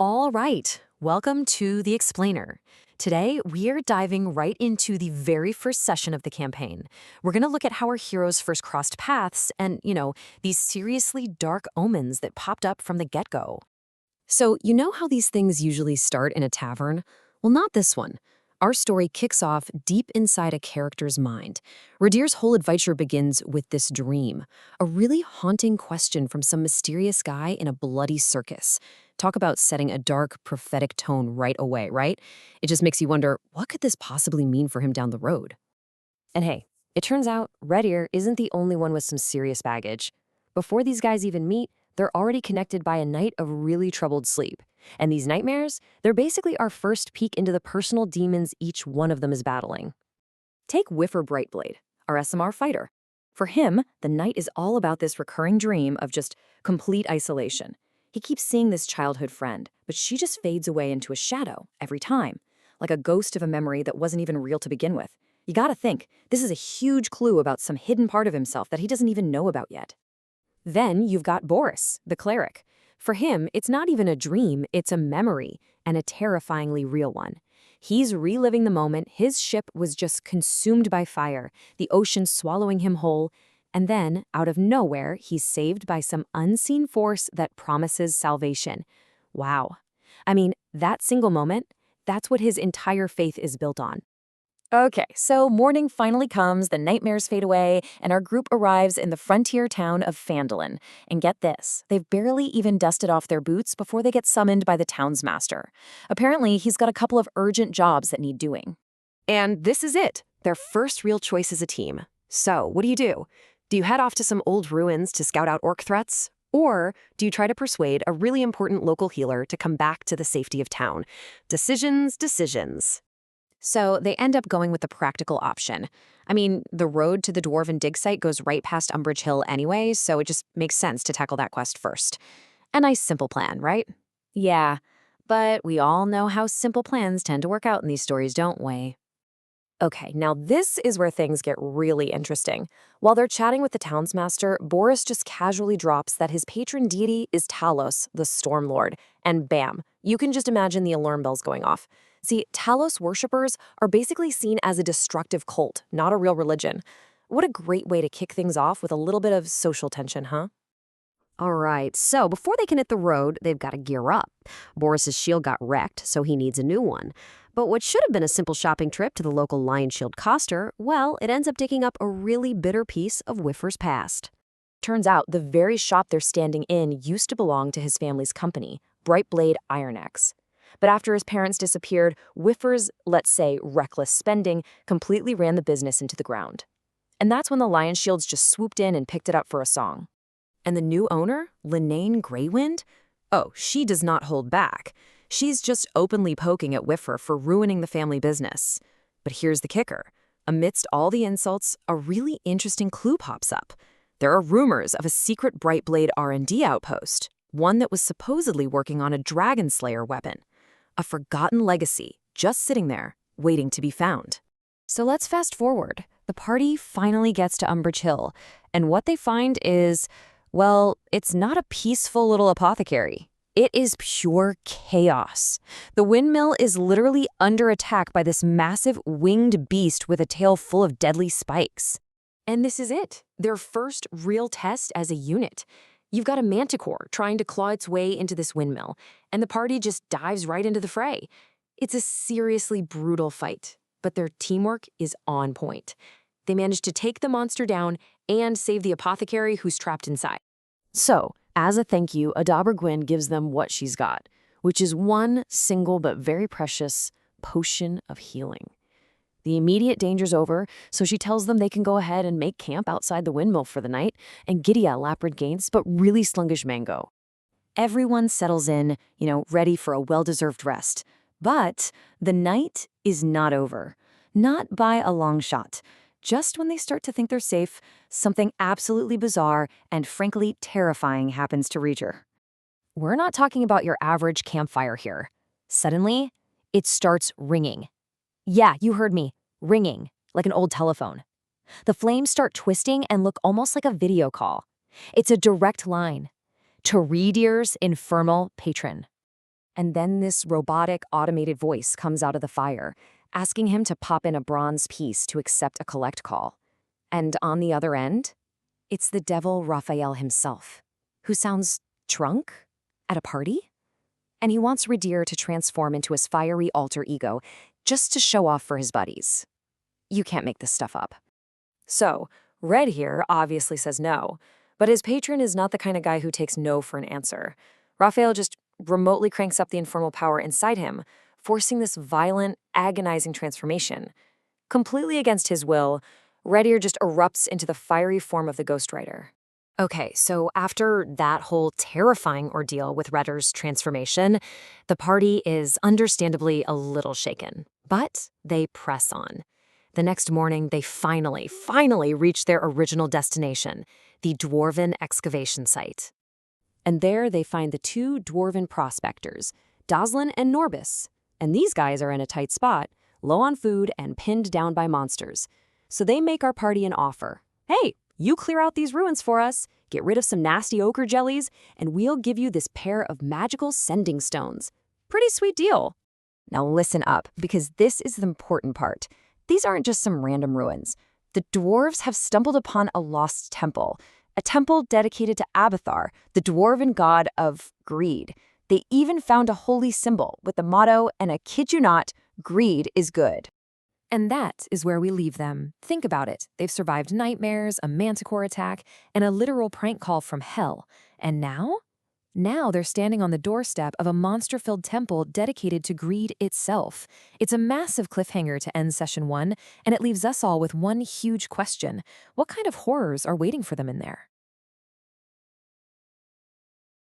All right, welcome to The Explainer. Today, we're diving right into the very first session of the campaign. We're going to look at how our heroes first crossed paths and, these seriously dark omens that popped up from the get-go. So, you know how these things usually start in a tavern? Well, not this one. Our story kicks off deep inside a character's mind. Radier's whole adventure begins with this dream, a really haunting question from some mysterious guy in a bloody circus. Talk about setting a dark, prophetic tone right away, right? It just makes you wonder, what could this possibly mean for him down the road? And hey, it turns out Radier isn't the only one with some serious baggage. Before these guys even meet, they're already connected by a night of really troubled sleep. And these nightmares, they're basically our first peek into the personal demons each one of them is battling. Take Whiffer Brightblade, our SMR fighter. For him, the night is all about this recurring dream of just complete isolation. He keeps seeing this childhood friend, but she just fades away into a shadow every time, like a ghost of a memory that wasn't even real to begin with. You gotta think, this is a huge clue about some hidden part of himself that he doesn't even know about yet. Then you've got Boris, the cleric. For him, it's not even a dream, it's a memory, and a terrifyingly real one. He's reliving the moment his ship was just consumed by fire, the ocean swallowing him whole, and then, out of nowhere, he's saved by some unseen force that promises salvation. Wow. I mean, that single moment, that's what his entire faith is built on. Okay, so morning finally comes, the nightmares fade away, and our group arrives in the frontier town of Phandalin. And get this, they've barely even dusted off their boots before they get summoned by the townsmaster. Apparently, he's got a couple of urgent jobs that need doing. And this is it, their first real choice as a team. So, what do? Do you head off to some old ruins to scout out orc threats? Or do you try to persuade a really important local healer to come back to the safety of town? Decisions. So they end up going with the practical option. I mean, the road to the Dwarven dig site goes right past Umbridge Hill anyway, so it just makes sense to tackle that quest first. A nice simple plan, right? Yeah, but we all know how simple plans tend to work out in these stories, don't we? Okay, now this is where things get really interesting. While they're chatting with the townsmaster, Boris just casually drops that his patron deity is Talos, the Stormlord, and bam, you can just imagine the alarm bells going off. See, Talos worshippers are basically seen as a destructive cult, not a real religion. What a great way to kick things off with a little bit of social tension, huh? All right, so before they can hit the road, they've got to gear up. Boris's shield got wrecked, so he needs a new one. But what should have been a simple shopping trip to the local Lion Shield coster, well, it ends up digging up a really bitter piece of Whiffer's past. Turns out the very shop they're standing in used to belong to his family's company, Brightblade Ironaxe. But after his parents disappeared, Whiffer's, let's say, reckless spending completely ran the business into the ground. And that's when the Lion Shields just swooped in and picked it up for a song. And the new owner, Linnane Greywind? Oh, she does not hold back. She's just openly poking at Whiffer for ruining the family business. But here's the kicker. Amidst all the insults, a really interesting clue pops up. There are rumors of a secret Brightblade R&D outpost, one that was supposedly working on a Dragon Slayer weapon. A forgotten legacy, just sitting there, waiting to be found. So let's fast forward. The party finally gets to Umbridge Hill, and what they find is, well, it's not a peaceful little apothecary. It is pure chaos. The windmill is literally under attack by this massive winged beast with a tail full of deadly spikes. And this is it, their first real test as a unit. You've got a Manticore trying to claw its way into this windmill, and the party just dives right into the fray. It's a seriously brutal fight, but their teamwork is on point. They manage to take the monster down and save the apothecary who's trapped inside. So, as a thank you, Adabra Gwyn gives them what she's got, which is one single but very precious potion of healing. The immediate danger's over, so she tells them they can go ahead and make camp outside the windmill for the night and giddy at Laprid Gaines, but really sluggish Mango. Everyone settles in, ready for a well-deserved rest. But the night is not over. Not by a long shot. Just when they start to think they're safe, something absolutely bizarre and frankly terrifying happens to Reacher. We're not talking about your average campfire here. Suddenly, it starts ringing. Yeah, you heard me. Ringing, like an old telephone. The flames start twisting and look almost like a video call. It's a direct line to Redier's infernal patron. And then this robotic, automated voice comes out of the fire, asking him to pop in a bronze piece to accept a collect call. And on the other end, it's the devil Raphael himself, who sounds drunk at a party? And he wants Radir to transform into his fiery alter ego just to show off for his buddies. You can't make this stuff up. So, Red here obviously says no, but his patron is not the kind of guy who takes no for an answer. Raphael just remotely cranks up the infernal power inside him, forcing this violent, agonizing transformation. Completely against his will, Redir just erupts into the fiery form of the Ghost Rider. Okay, so after that whole terrifying ordeal with Redir's transformation, the party is understandably a little shaken. But they press on. The next morning, they finally reach their original destination, the Dwarven excavation site. And there they find the two Dwarven prospectors, Doslin and Norbis. And these guys are in a tight spot, low on food and pinned down by monsters. So they make our party an offer. Hey, you clear out these ruins for us, get rid of some nasty ochre jellies, and we'll give you this pair of magical sending stones. Pretty sweet deal. Now listen up, because this is the important part. These aren't just some random ruins. The dwarves have stumbled upon a lost temple, a temple dedicated to Abathar, the dwarven god of greed. They even found a holy symbol with the motto, and I kid you not, greed is good. And that is where we leave them. Think about it. They've survived nightmares, a Manticore attack, and a literal prank call from hell. And now? Now they're standing on the doorstep of a monster-filled temple dedicated to greed itself. It's a massive cliffhanger to end Session 1, and it leaves us all with one huge question. What kind of horrors are waiting for them in there?